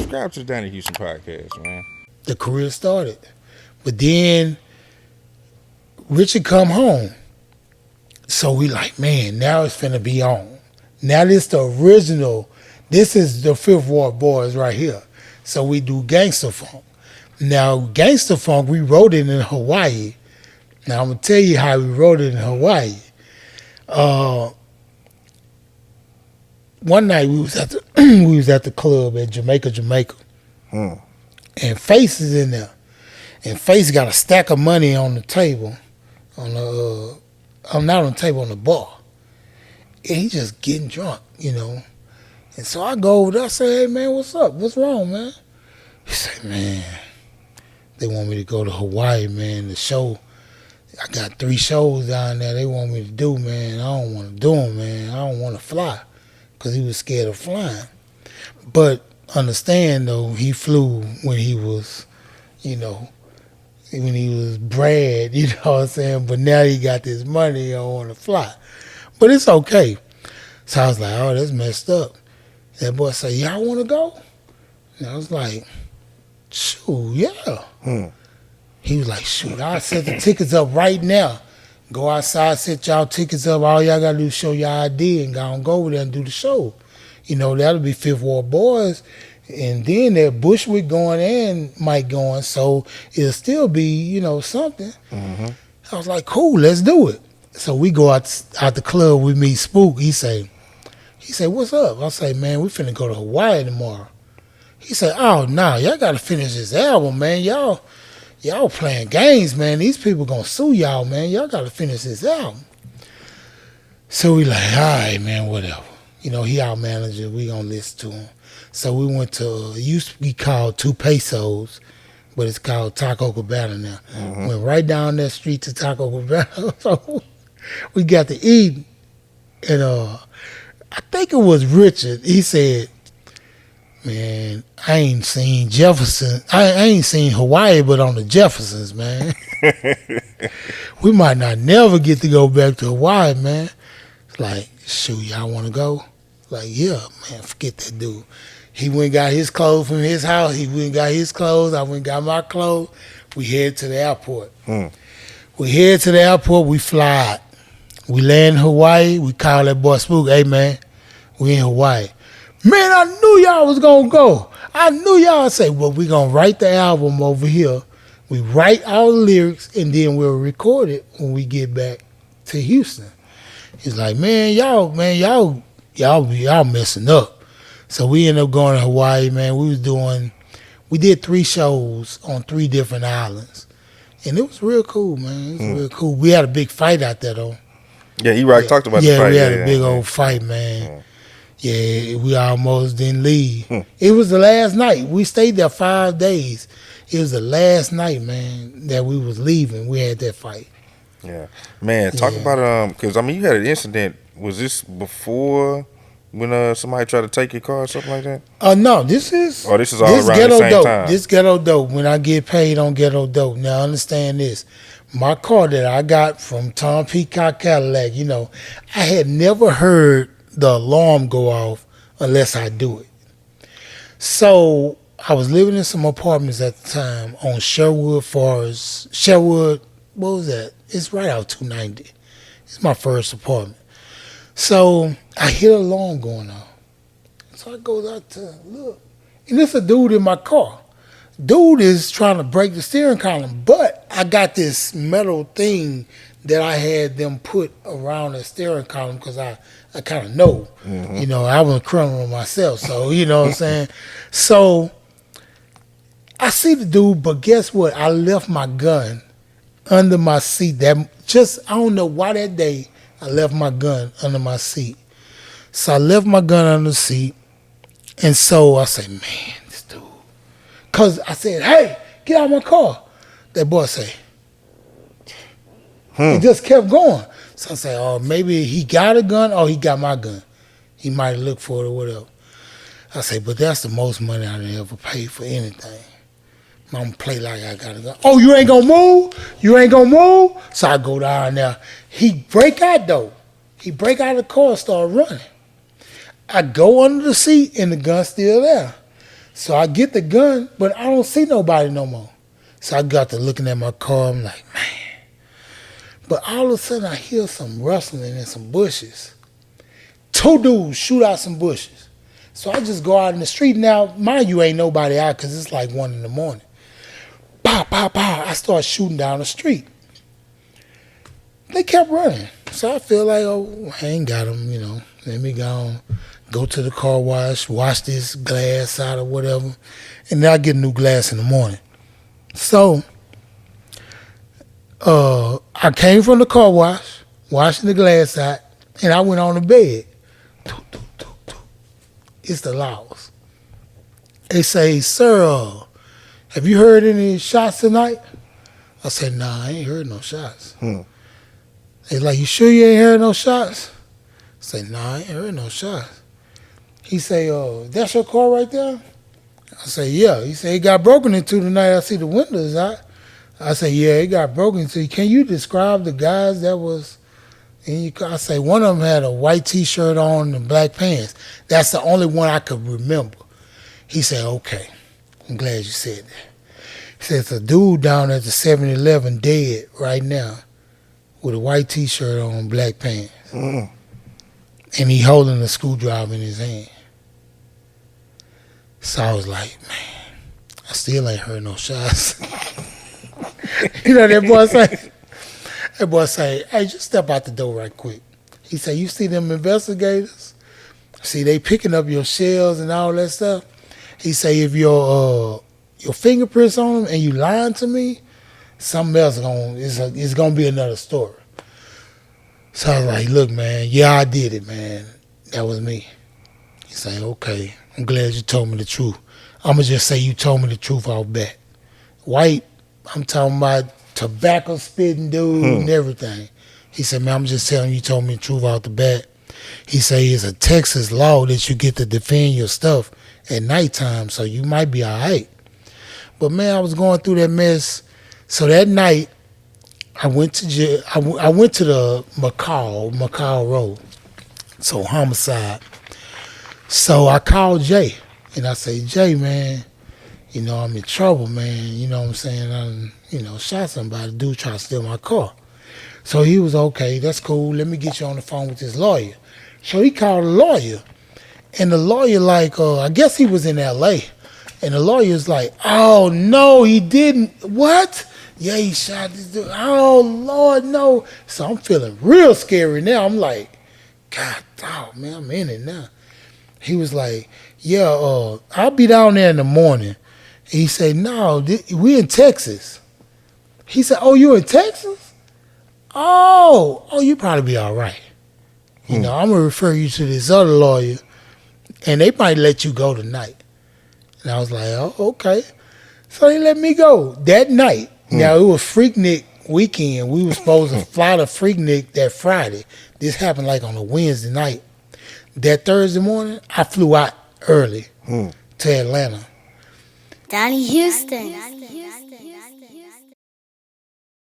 subscribe to the Donnie Houston podcast, man. The career started. But then Richard come home. So we like, man, now it's finna be on. Now this the original. This is the Fifth Ward Boyz right here. So we do gangster funk. Now gangster funk, we wrote it in Hawaii. Now I'm gonna tell you how we wrote it in Hawaii. One night we was at the club at Jamaica. And Face is in there. And Face got a stack of money on the table. Not on the table, on the bar. And he just getting drunk, you know. And so I go over there, I say, hey man, what's up? What's wrong, man? He said, man, they want me to go to Hawaii, man. The show, I got 3 shows down there they want me to do, man. I don't want to do them, man. I don't want to fly. Because he was scared of flying. But understand, though, he flew when he was, you know, when he was Brad, you know what I'm saying? But now he got this money, he don't want to fly. But it's okay. So I was like, oh, that's messed up. That boy said, y'all want to go? And I was like, shoot, yeah. He was like, shoot, I'll set the tickets up right now. Go outside, set y'all tickets up. All y'all got to do is show your ID and go over there and do the show. You know, that'll be Fifth Ward Boyz. And then that Bushwick going and Mike going, so it'll still be, you know, something. Mm-hmm. I was like, cool, let's do it. So we go out the club, we meet Spook. He say, what's up? I say, man, we finna go to Hawaii tomorrow. He said, oh, no, y'all got to finish this album, man. Y'all playing games, man. These people gonna sue y'all, man. Y'all got to finish this album. So we like, all right, man, whatever. You know, he our manager. We gonna listen to him. So we went to, it used to be called 2 Pesos, but it's called Taco Cabana now. Mm-hmm. Went right down that street to Taco Cabana. So we got to eat. And I think it was Richard. He said, man, I ain't seen Jefferson. I ain't seen Hawaii, but on the Jeffersons, man. We might not never get to go back to Hawaii, man. It's like, shoot, y'all want to go? Like, yeah, man, forget that dude. He went and got his clothes from his house. He went and got his clothes. I went and got my clothes. We head to the airport. We head to the airport. We fly out. We land in Hawaii. We call that boy Spook. Hey, man, we in Hawaii. Man, I knew y'all was going to go. I knew y'all say, well, we going to write the album over here. We write all the lyrics, and then we'll record it when we get back to Houston. He's like, man, y'all messing up. So we ended up going to Hawaii, man. We did 3 shows on 3 different islands. And it was real cool, man. It was real cool. We had a big fight out there, though. Yeah, he talked about the fight. Yeah, we had a big old fight, man. Yeah, we almost didn't leave. It was the last night. We stayed there 5 days. It was the last night, man, that we was leaving. We had that fight. Yeah. Man, talk about, because, I mean, you had an incident. Was this before when somebody tried to take your car or something like that? No, this is all around the same dope. time. This ghetto dope. When I get paid on ghetto dope. Now, understand this. My car that I got from Tom Peacock Cadillac, you know, I had never heard the alarm go off unless I do it. So I was living in some apartments at the time on Sherwood Forest. Sherwood, what was that? It's right out 290. It's my first apartment. So I hear the alarm going on. So I go out to look. And there's a dude in my car. Dude is trying to break the steering column, but I got this metal thing that I had them put around the steering column because I kind of know. Mm-hmm. You know, I was a criminal myself, so you know what I'm saying? So I see the dude, but guess what? I left my gun under my seat. I don't know why that day I left my gun under my seat. So I left my gun under the seat, and so I say, man, this dude. Because I said, hey, get out of my car. That boy say, It just kept going. So I say, oh, maybe he got a gun or he got my gun. He might have looked for it or whatever. I say, but that's the most money I ever paid for anything. I'm going to play like I got a gun. Oh, you ain't going to move? You ain't going to move? So I go down there. He break out, though. He break out of the car and start running. I go under the seat, and the gun's still there. So I get the gun, but I don't see nobody no more. So I got to looking at my car. I'm like, man. But all of a sudden, I hear some rustling in some bushes. 2 dudes shoot out some bushes. So I just go out in the street. Now, mind you, ain't nobody out because it's like 1 in the morning. Pow, pow, pow. I start shooting down the street. They kept running. So I feel like, oh, I ain't got them, you know. Let me go to the car wash this glass out or whatever. And then I get a new glass in the morning. So I came from the car wash, washing the glass out, and I went on the bed. It's the laws. They say, sir, have you heard any shots tonight? I said, nah, I ain't heard no shots. They like, you sure you ain't heard no shots? I said, nah, I ain't heard no shots. He say, that's your car right there? I say, yeah. He said, it got broken into tonight. I see the windows out. I say, yeah, it got broken into. Can you describe the guys that was in your car? I say, one of them had a white T-shirt on and black pants. That's the only one I could remember. He said, okay, I'm glad you said that. He said, it's a dude down at the 7-Eleven dead right now with a white T-shirt on and black pants. And he holding a screwdriver in his hand. So I was like, man, I still ain't heard no shots. You know, that boy say, hey, just step out the door right quick. He said, you see them investigators? See, they picking up your shells and all that stuff. He say, if your fingerprints on them and you lying to me, something else it's gonna be another story. So I was like, look, man, yeah, I did it, man. That was me. He say, okay, I'm glad you told me the truth. I'm gonna just say you told me the truth, I'll bet. White, I'm talking about tobacco spitting dude and everything. He said, man, I'm just telling you told me the truth out the bat. He said, it's a Texas law that you get to defend your stuff at nighttime, so you might be all right. But, man, I was going through that mess. So that night, I went to jail. I went to the McCall Road, so homicide. So I called Jay, and I say, Jay, man, you know, I'm in trouble, man. You know what I'm saying? Shot somebody. Dude tried to steal my car. So he was, okay, that's cool. Let me get you on the phone with this lawyer. So he called a lawyer. And the lawyer, like, I guess he was in L.A. And the lawyer's like, oh, no, he didn't. What? Yeah, he shot this dude. Oh, Lord, no. So I'm feeling real scary now. I'm like, God, dog, man, I'm in it now. He was like, yeah, I'll be down there in the morning. He said, no, we in Texas. He said, oh, you in Texas? Oh, you probably be all right. You know, I'm going to refer you to this other lawyer, and they might let you go tonight. And I was like, oh, okay. So they let me go that night. Now, it was FreakNik weekend. We were supposed to fly to FreakNik that Friday. This happened like on a Wednesday night. That Thursday morning, I flew out early to Atlanta. Donnie Houston.